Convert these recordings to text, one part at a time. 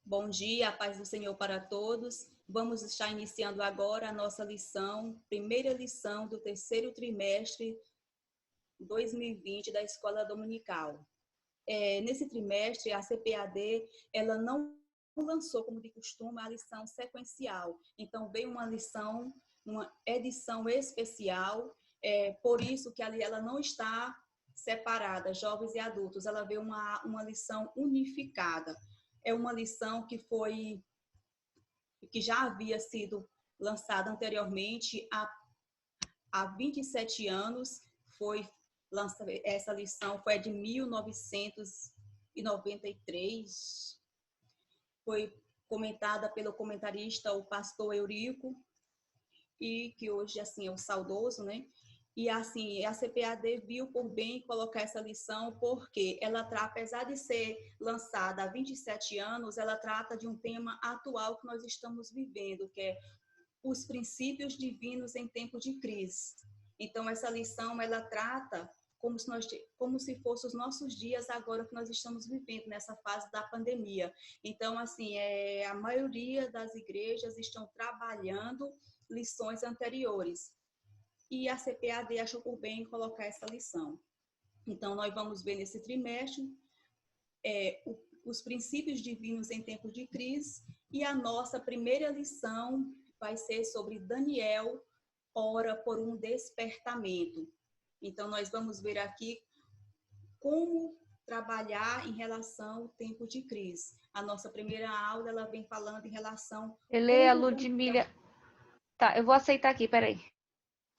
Bom dia, a paz do Senhor para todos. Vamos estar iniciando agora a nossa lição, primeira lição do terceiro trimestre 2020 da Escola Dominical. Nesse trimestre, a CPAD, ela não lançou, como de costume, a lição sequencial. Então, veio uma lição, uma edição especial, por isso que ali ela não está separada, jovens e adultos, ela veio uma lição unificada. É uma lição que já havia sido lançada anteriormente há 27 anos, essa lição foi de 1993, foi comentada pelo comentarista, o pastor Eurico, e que hoje assim é o saudoso, né? E assim, a CPAD viu por bem colocar essa lição porque ela apesar de ser lançada há 27 anos, ela trata de um tema atual que nós estamos vivendo, que é os princípios divinos em tempo de crise. Então, essa lição, ela trata como se fossem os nossos dias agora que nós estamos vivendo nessa fase da pandemia. Então, assim, a maioria das igrejas estão trabalhando lições anteriores. E a CPAD achou por bem colocar essa lição. Então, nós vamos ver nesse trimestre os princípios divinos em tempo de crise, e a nossa primeira lição vai ser sobre Daniel, ora por um despertamento. Então, nós vamos ver aqui como trabalhar em relação ao tempo de crise. A nossa primeira aula, ela vem falando em relação... Ele, a Ludmila... Tá, eu vou aceitar aqui, peraí.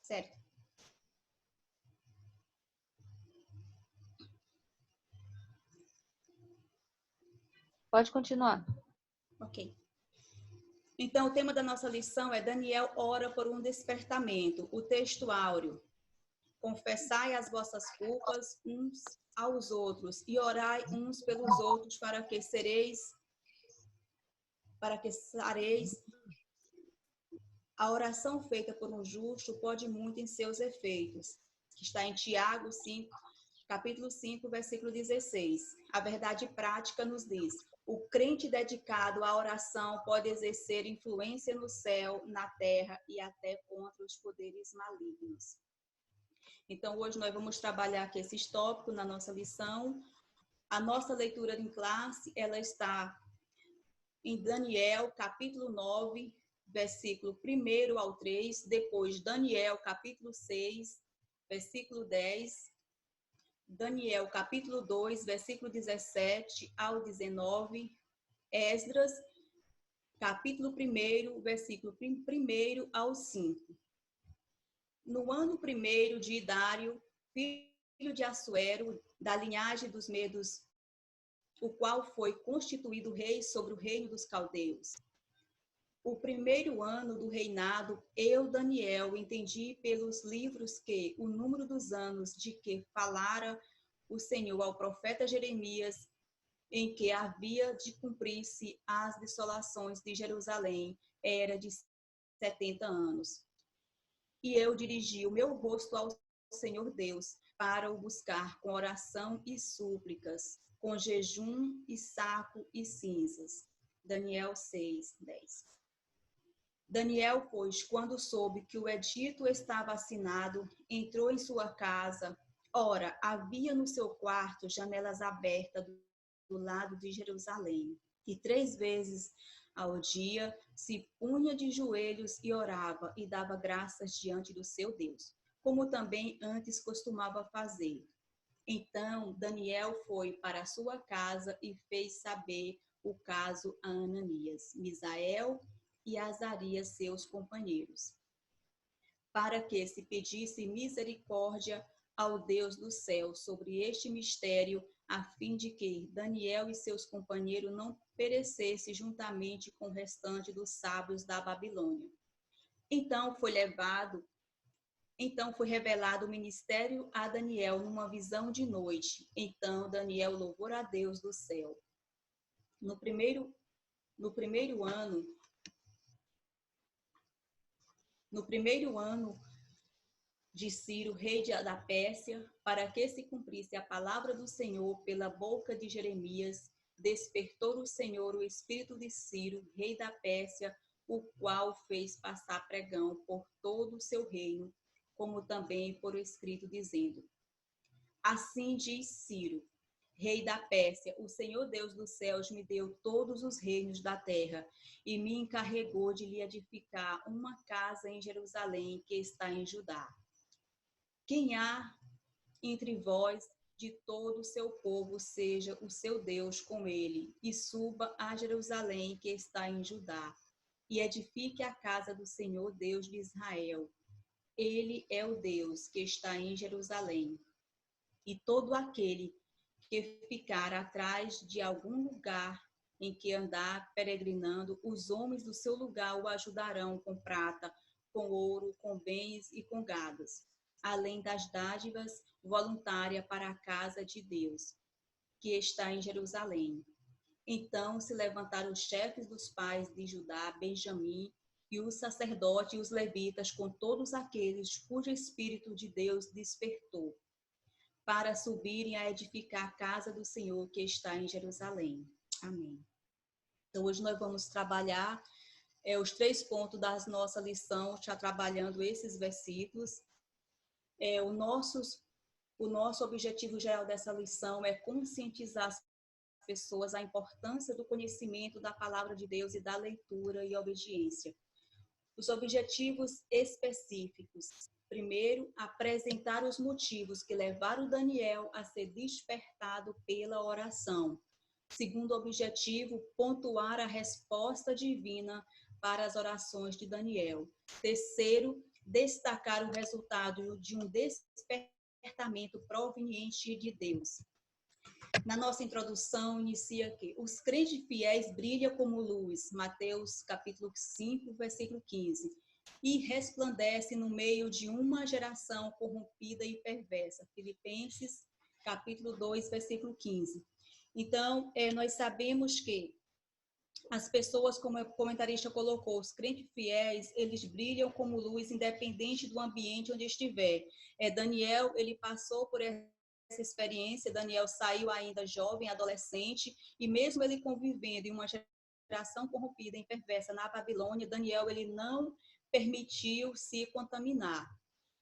Certo. Pode continuar. Ok. Então, o tema da nossa lição é Daniel ora por um despertamento. O texto áureo. Confessai as vossas culpas uns aos outros e orai uns pelos outros para que sareis. A oração feita por um justo pode muito em seus efeitos. Que está em Tiago 5, capítulo 5, versículo 16. A verdade prática nos diz: o crente dedicado à oração pode exercer influência no céu, na terra e até contra os poderes malignos. Então, hoje nós vamos trabalhar aqui esses tópicos na nossa lição. A nossa leitura em classe, ela está em Daniel, capítulo 9, versículo 1 ao 3, depois Daniel, capítulo 6, versículo 10, Daniel, capítulo 2, versículo 17 ao 19, Esdras, capítulo 1, versículo 1 ao 5. No ano 1º de Dário, filho de Assuero, da linhagem dos Medos, o qual foi constituído rei sobre o reino dos caldeus. O primeiro ano do reinado, eu, Daniel, entendi pelos livros que o número dos anos de que falara o Senhor ao profeta Jeremias, em que havia de cumprir-se as desolações de Jerusalém, era de 70 anos. E eu dirigi o meu rosto ao Senhor Deus, para o buscar com oração e súplicas, com jejum e saco e cinzas. Daniel 6, 10. Daniel, pois, quando soube que o edito estava assinado, entrou em sua casa. Ora, havia no seu quarto janelas abertas do lado de Jerusalém. E 3 vezes ao dia se punha de joelhos e orava e dava graças diante do seu Deus, como também antes costumava fazer. Então Daniel foi para a sua casa e fez saber o caso a Ananias, Misael e Azarias, seus companheiros, para que se pedisse misericórdia ao Deus do céu sobre este mistério, a fim de que Daniel e seus companheiros não perecessem juntamente com o restante dos sábios da Babilônia. Então foi revelado o ministério a Daniel numa visão de noite. Então Daniel louvou a Deus do céu. No primeiro ano de Ciro, rei da Pérsia, para que se cumprisse a palavra do Senhor pela boca de Jeremias, despertou o Senhor o espírito de Ciro, rei da Pérsia, o qual fez passar pregão por todo o seu reino, como também por escrito, dizendo: assim diz Ciro, rei da Pérsia: o Senhor Deus dos céus me deu todos os reinos da terra e me encarregou de lhe edificar uma casa em Jerusalém, que está em Judá. Quem há entre vós de todo o seu povo, seja o seu Deus com ele, e suba a Jerusalém, que está em Judá, e edifique a casa do Senhor Deus de Israel. Ele é o Deus que está em Jerusalém. E todo aquele que ficar atrás de algum lugar em que andar peregrinando, os homens do seu lugar o ajudarão com prata, com ouro, com bens e com gados, além das dádivas voluntárias para a casa de Deus, que está em Jerusalém. Então se levantaram os chefes dos pais de Judá, Benjamim, e os sacerdotes e os levitas, com todos aqueles cujo Espírito de Deus despertou, para subirem a edificar a casa do Senhor que está em Jerusalém. Amém. Então, hoje nós vamos trabalhar os 3 pontos da nossa lição, já trabalhando esses versículos. O nosso objetivo geral dessa lição é conscientizar as pessoas a importância do conhecimento da palavra de Deus e da leitura e obediência. Os objetivos específicos. Primeiro, apresentar os motivos que levaram Daniel a ser despertado pela oração. Segundo objetivo, pontuar a resposta divina para as orações de Daniel. Terceiro, destacar o resultado de um despertamento proveniente de Deus. Na nossa introdução, inicia aqui: os crentes fiéis brilham como luz, Mateus capítulo 5, versículo 15, e resplandece no meio de uma geração corrompida e perversa, Filipenses capítulo 2, versículo 15. Então, nós sabemos que as pessoas, como o comentarista colocou, os crentes fiéis, eles brilham como luz, independente do ambiente onde estiver. Daniel, ele passou por essa experiência. Daniel saiu ainda jovem, adolescente, e mesmo ele convivendo em uma geração corrompida e perversa na Babilônia, Daniel, ele não permitiu se contaminar.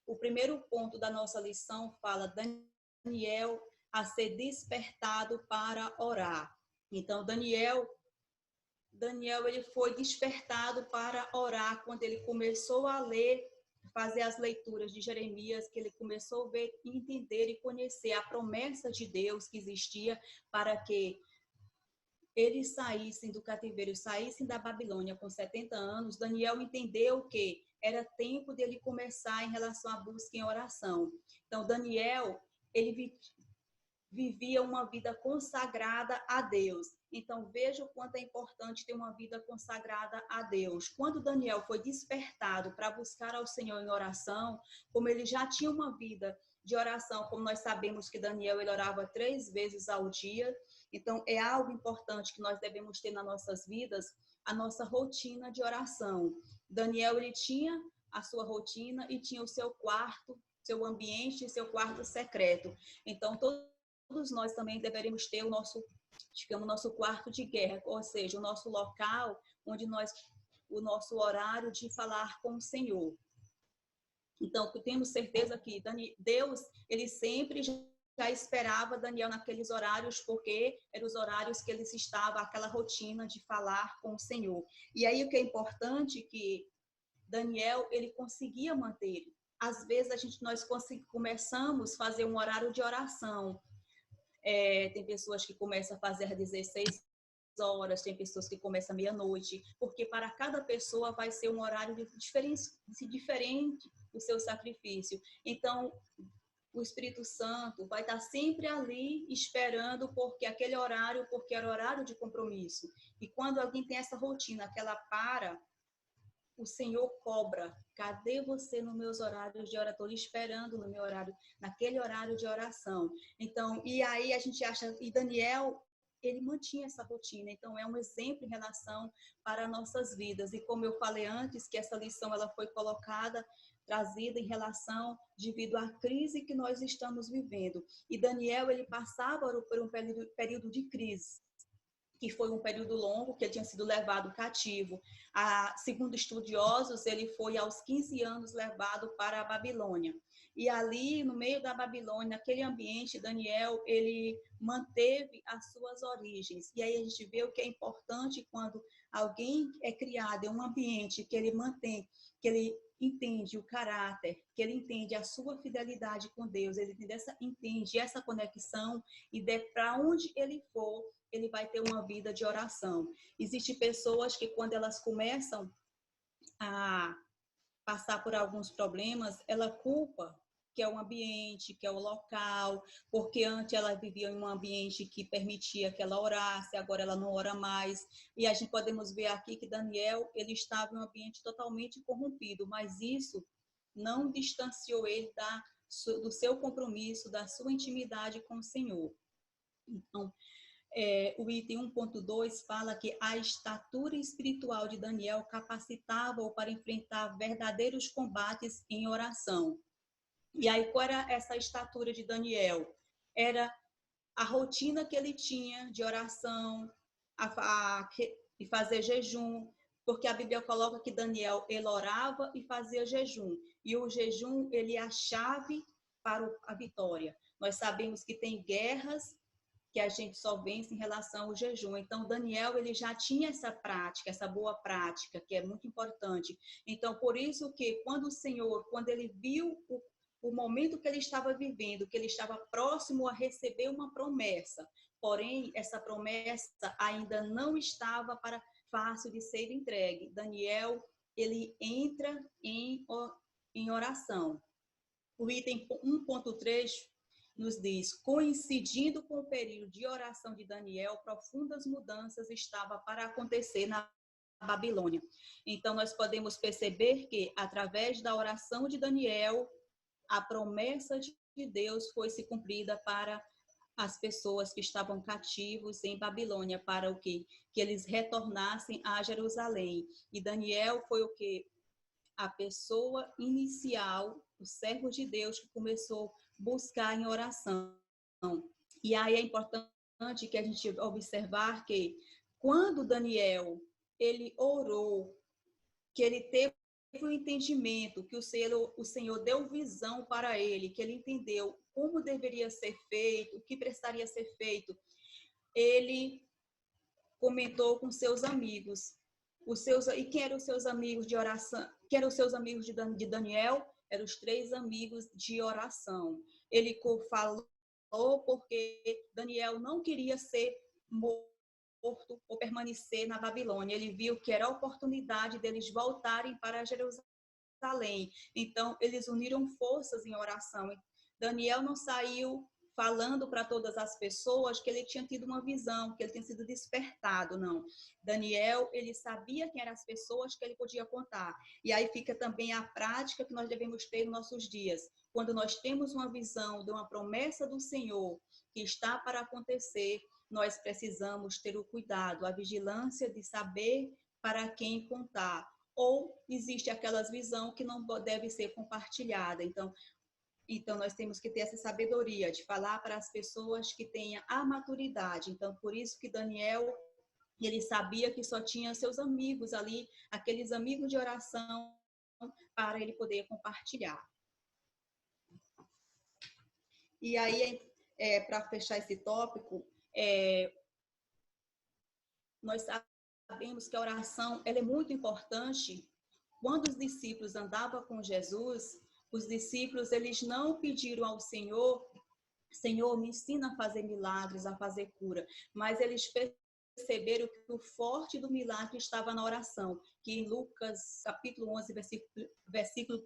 O primeiro ponto da nossa lição fala Daniel a ser despertado para orar. Então, Daniel ele foi despertado para orar quando ele começou a ler, fazer as leituras de Jeremias, que ele começou a ver, entender e conhecer a promessa de Deus que existia para que eles saíssem do cativeiro, saíssem da Babilônia com 70 anos. Daniel entendeu que era tempo dele começar em relação à busca em oração. Então, Daniel, ele vivia uma vida consagrada a Deus. Então, veja o quanto é importante ter uma vida consagrada a Deus. Quando Daniel foi despertado para buscar ao Senhor em oração, como ele já tinha uma vida de oração, como nós sabemos que Daniel ele orava 3 vezes ao dia, então é algo importante que nós devemos ter nas nossas vidas, a nossa rotina de oração. Daniel, ele tinha a sua rotina e tinha o seu quarto, seu ambiente, seu quarto secreto. Então, todos nós também deveríamos ter o nosso quarto de guerra, ou seja, o nosso local onde o nosso horário de falar com o Senhor. Então, temos certeza que Deus, ele sempre já esperava Daniel naqueles horários, porque eram os horários que ele estava, aquela rotina de falar com o Senhor. E aí o que é importante que Daniel, ele conseguia manter. Às vezes nós começamos a fazer um horário de oração. Tem pessoas que começam a fazer às 16 horas, tem pessoas que começam à meia-noite, porque para cada pessoa vai ser um horário diferente do seu sacrifício. Então, o Espírito Santo vai estar sempre ali esperando porque era horário de compromisso. E quando alguém tem essa rotina que ela para, o Senhor cobra: cadê você nos meus horários de oração? Estou lhe esperando no meu horário, naquele horário de oração. Então, e aí a gente acha, e Daniel, ele mantinha essa rotina, então é um exemplo em relação para nossas vidas. E como eu falei antes, que essa lição ela foi colocada, trazida em relação devido à crise que nós estamos vivendo. E Daniel, ele passava por um período de crise, que foi um período longo, que ele tinha sido levado cativo. Segundo estudiosos, ele foi aos 15 anos levado para a Babilônia. E ali, no meio da Babilônia, naquele ambiente, Daniel, ele manteve as suas origens. E aí a gente vê o que é importante quando alguém é criado em um ambiente que ele mantém, que ele entende o caráter, que ele entende a sua fidelidade com Deus, ele entende essa conexão, e para onde ele for, ele vai ter uma vida de oração. Existem pessoas que, quando elas começam a passar por alguns problemas, ela culpa que é o ambiente, que é o local, porque antes ela vivia em um ambiente que permitia que ela orasse, agora ela não ora mais. E a gente podemos ver aqui que Daniel, ele estava em um ambiente totalmente corrompido, mas isso não distanciou ele do seu compromisso, da sua intimidade com o Senhor. Então, o item 1.2 fala que a estatura espiritual de Daniel capacitava-o para enfrentar verdadeiros combates em oração. E aí, qual era essa estatura de Daniel? Era a rotina que ele tinha de oração, e fazer jejum, porque a Bíblia coloca que Daniel, ele orava e fazia jejum. E o jejum, ele é a chave para a vitória. Nós sabemos que tem guerras que a gente só vence em relação ao jejum. Então, Daniel, ele já tinha essa prática, essa boa prática, que é muito importante. Então, por isso que quando o Senhor, quando ele viu o momento que ele estava vivendo, que ele estava próximo a receber uma promessa, porém, essa promessa ainda não estava fácil de ser entregue. Daniel, ele entra em oração. O item 1.3 nos diz: coincidindo com o período de oração de Daniel, profundas mudanças estavam para acontecer na Babilônia. Então, nós podemos perceber que, através da oração de Daniel, a promessa de Deus foi se cumprida para as pessoas que estavam cativos em Babilônia, para o quê? Que eles retornassem a Jerusalém. E Daniel foi o quê? A pessoa inicial, o servo de Deus que começou a buscar em oração. E aí é importante que a gente observar que quando Daniel, ele orou, que ele teve o entendimento, que o Senhor deu visão para ele, que ele entendeu como deveria ser feito, o que precisaria ser feito, ele comentou com seus amigos. E quem eram os seus amigos de oração? Quem eram os seus amigos de Daniel? Eram os 3 amigos de oração. Ele falou porque Daniel não queria ser morto ou permanecer na Babilônia. Ele viu que era a oportunidade deles voltarem para Jerusalém. Então, eles uniram forças em oração. Daniel não saiu falando para todas as pessoas que ele tinha tido uma visão, que ele tinha sido despertado, não. Daniel, ele sabia quem eram as pessoas que ele podia contar. E aí fica também a prática que nós devemos ter nos nossos dias. Quando nós temos uma visão de uma promessa do Senhor que está para acontecer, nós precisamos ter o cuidado, a vigilância de saber para quem contar. Ou existe aquelas visão que não deve ser compartilhada. Então, nós temos que ter essa sabedoria de falar para as pessoas que tenham a maturidade. Então, por isso que Daniel, ele sabia que só tinha seus amigos ali, aqueles amigos de oração, para ele poder compartilhar. E aí, para fechar esse tópico, nós sabemos que a oração ela é muito importante. Quando os discípulos andavam com Jesus, os discípulos, eles não pediram ao Senhor, Senhor, me ensina a fazer milagres, a fazer cura. Mas eles perceberam que o forte do milagre estava na oração. Que em Lucas, capítulo 11, versículo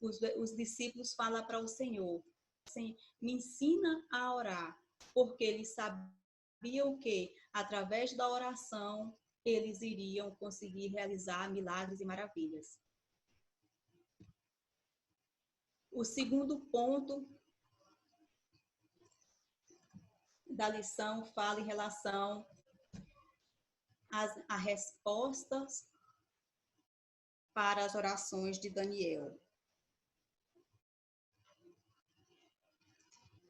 1, os discípulos falam para o Senhor, assim, me ensina a orar. Porque eles sabiam que, através da oração, eles iriam conseguir realizar milagres e maravilhas. O segundo ponto da lição fala em relação às respostas para as orações de Daniel.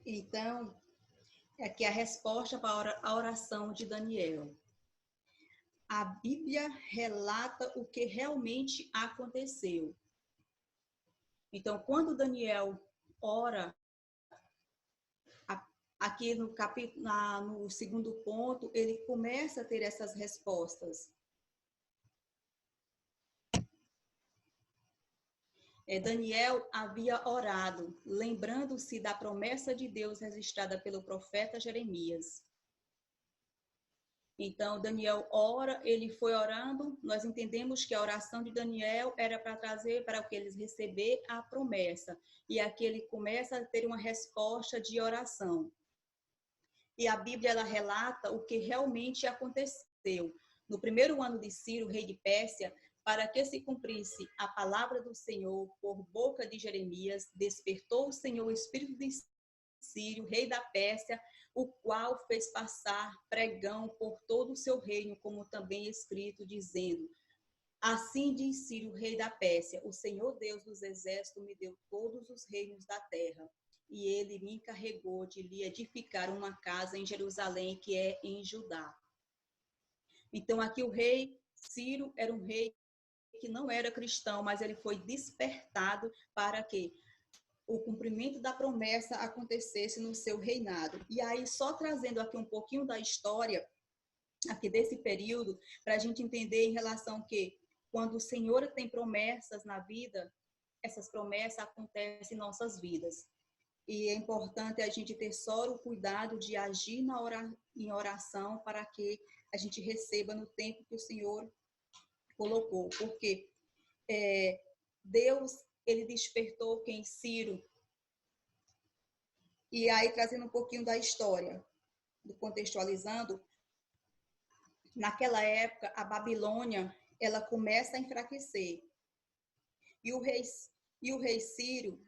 Então, aqui a resposta para a oração de Daniel. A Bíblia relata o que realmente aconteceu. Então, quando Daniel ora, aqui no capítulo, no segundo ponto, ele começa a ter essas respostas. Daniel havia orado, lembrando-se da promessa de Deus registrada pelo profeta Jeremias. Então, Daniel ora, ele foi orando, nós entendemos que a oração de Daniel era para trazer, para que eles receber a promessa. E aqui ele começa a ter uma resposta de oração. E a Bíblia, ela relata o que realmente aconteceu. No primeiro ano de Ciro, rei de Pérsia, para que se cumprisse a palavra do Senhor por boca de Jeremias, despertou o Senhor o espírito de Ciro, rei da Pérsia, o qual fez passar pregão por todo o seu reino, como também escrito, dizendo: assim diz Ciro, rei da Pérsia, o Senhor Deus dos exércitos me deu todos os reinos da terra, e ele me encarregou de lhe edificar uma casa em Jerusalém, que é em Judá. Então aqui o rei Ciro era um rei que não era cristão, mas ele foi despertado para que o cumprimento da promessa acontecesse no seu reinado. E aí, só trazendo aqui um pouquinho da história, aqui desse período, para a gente entender em relação que, quando o Senhor tem promessas na vida, essas promessas acontecem em nossas vidas. E é importante a gente ter só o cuidado de agir em oração para que a gente receba no tempo que o Senhor colocou. Porque Deus, ele despertou quem? Ciro. E aí, trazendo um pouquinho da história, contextualizando, naquela época, a Babilônia, ela começa a enfraquecer. E o rei Ciro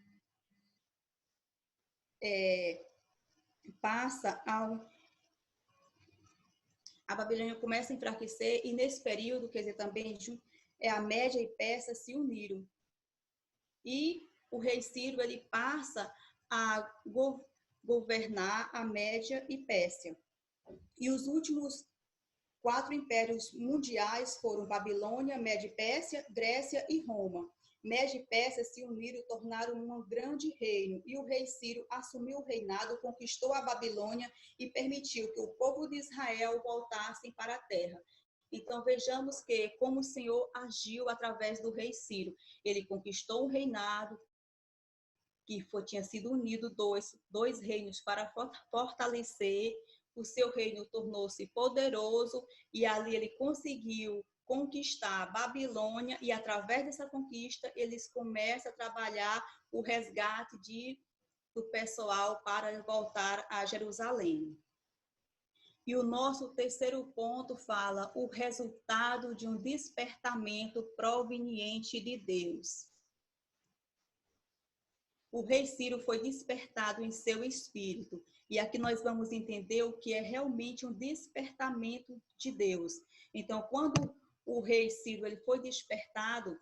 a Babilônia começa a enfraquecer, e nesse período, quer dizer, também a Média e Pérsia se uniram. E o rei Ciro, ele passa a governar a Média e Pérsia. E os últimos 4 impérios mundiais foram Babilônia, Média e Pérsia, Grécia e Roma. Média e Pérsia se uniram e tornaram um grande reino, e o rei Ciro assumiu o reinado, conquistou a Babilônia e permitiu que o povo de Israel voltassem para a terra. Então vejamos que como o Senhor agiu através do rei Ciro. Ele conquistou o reinado, que tinha sido unido dois reinos para fortalecer. O seu reino tornou-se poderoso, e ali ele conseguiu conquistar a Babilônia, e através dessa conquista eles começam a trabalhar o resgate do pessoal para voltar a Jerusalém. E o nosso terceiro ponto fala o resultado de um despertamento proveniente de Deus. O rei Ciro foi despertado em seu espírito. E aqui nós vamos entender o que é realmente um despertamento de Deus. Então, quando o rei Ciro ele foi despertado,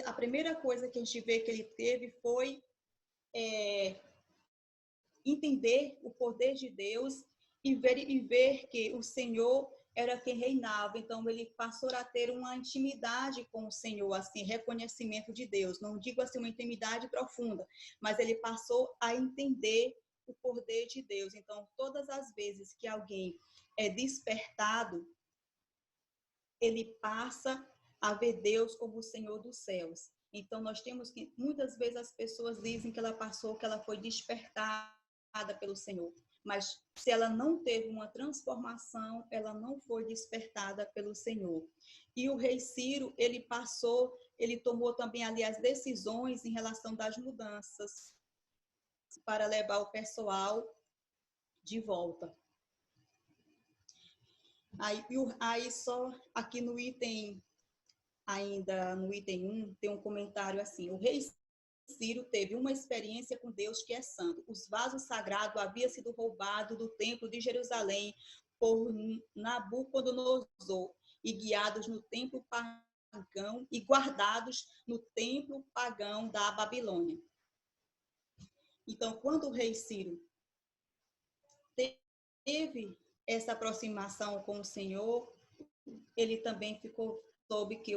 a primeira coisa que a gente vê que ele teve foi entender o poder de Deus e ver que o Senhor era quem reinava. Então ele passou a ter uma intimidade com o Senhor, assim, reconhecimento de Deus. Não digo assim uma intimidade profunda, mas ele passou a entender o poder de Deus. Então, todas as vezes que alguém é despertado, ele passa a ver Deus como o Senhor dos céus. Então, nós temos que, muitas vezes as pessoas dizem que ela foi despertada pelo Senhor. Mas se ela não teve uma transformação, ela não foi despertada pelo Senhor. E o rei Ciro, ele tomou também ali as decisões em relação das mudanças para levar o pessoal de volta. Aí só aqui no item, ainda no item 1, tem um comentário assim: o rei Ciro teve uma experiência com Deus que é santo. Os vasos sagrados haviam sido roubados do templo de Jerusalém por Nabucodonosor e guiados no templo pagão e guardados no templo pagão da Babilônia. Então, quando o rei Ciro teve essa aproximação com o Senhor, ele também soube que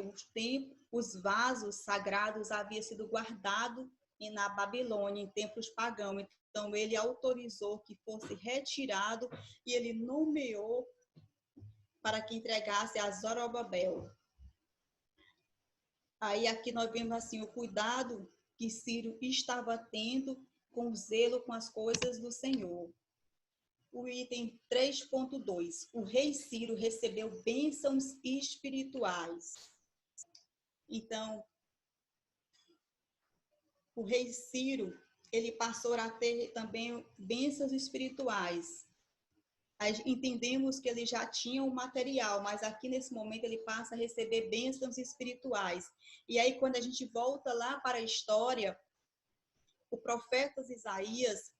os vasos sagrados haviam sido guardados na Babilônia, em templos pagãos. Então, ele autorizou que fosse retirado e ele nomeou para que entregasse a Zorobabel. Aí aqui nós vemos assim o cuidado que Ciro estava tendo com o zelo com as coisas do Senhor. O item 3.2. O rei Ciro recebeu bênçãos espirituais. Então, o rei Ciro, ele passou a ter também bênçãos espirituais. Entendemos que ele já tinha o material, mas aqui nesse momento ele passa a receber bênçãos espirituais. E aí, quando a gente volta lá para a história, o profeta Isaías,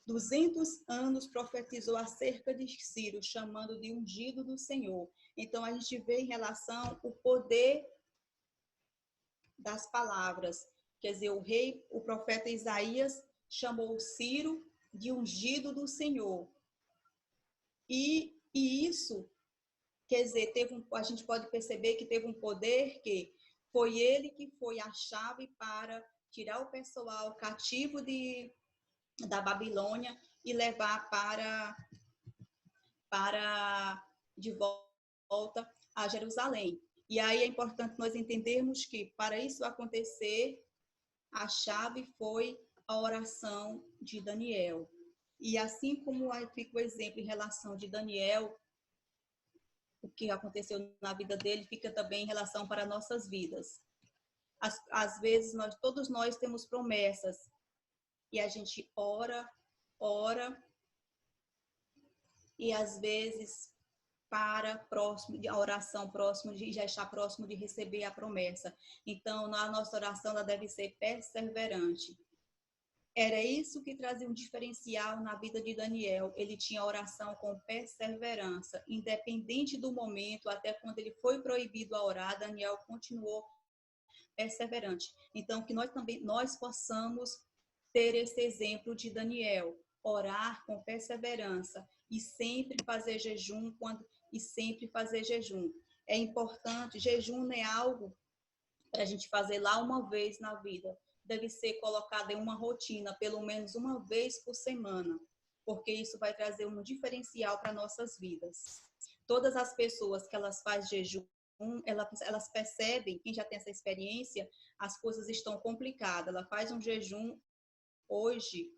200 anos, profetizou acerca de Ciro, chamando de ungido do Senhor. Então, a gente vê em relação ao poder das palavras. Quer dizer, o profeta Isaías chamou Ciro de ungido do Senhor. E isso, quer dizer, a gente pode perceber que teve um poder que foi ele que foi a chave para tirar o pessoal cativo da Babilônia e levar de volta a Jerusalém. E aí é importante nós entendermos que, para isso acontecer, a chave foi a oração de Daniel. E assim como aí fica o exemplo em relação de Daniel, o que aconteceu na vida dele fica também em relação para nossas vidas. Às vezes, todos nós temos promessas e a gente ora, e às vezes a oração próximo de já está próximo de receber a promessa. Então, a nossa oração ela deve ser perseverante. Era isso que trazia um diferencial na vida de Daniel. Ele tinha oração com perseverança. Independente do momento, até quando ele foi proibido a orar, Daniel continuou perseverante. Então, que nós possamos ter esse exemplo de Daniel. Orar com perseverança e sempre fazer jejum É importante, jejum não é algo para a gente fazer lá uma vez na vida. Deve ser colocado em uma rotina, pelo menos uma vez por semana, porque isso vai trazer um diferencial para nossas vidas. Todas as pessoas que elas fazem jejum, elas percebem, quem já tem essa experiência, as coisas estão complicadas. Ela faz um jejum hoje,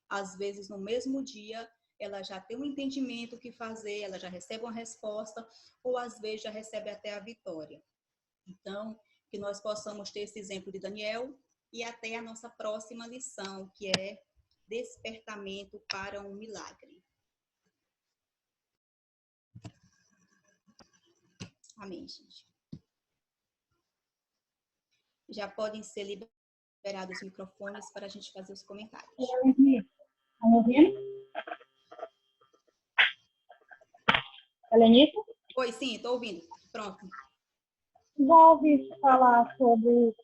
às vezes no mesmo dia, ela já tem um entendimento o que fazer, ela já recebe uma resposta, ou às vezes já recebe até a vitória. Então, que nós possamos ter esse exemplo de Daniel e até a nossa próxima lição, que é despertamento para um milagre. Amém, gente. Já podem ser liberados os microfones para a gente fazer os comentários. Estão ouvindo? Helenice? Oi, sim, estou ouvindo. Pronto. Já ouvi falar sobre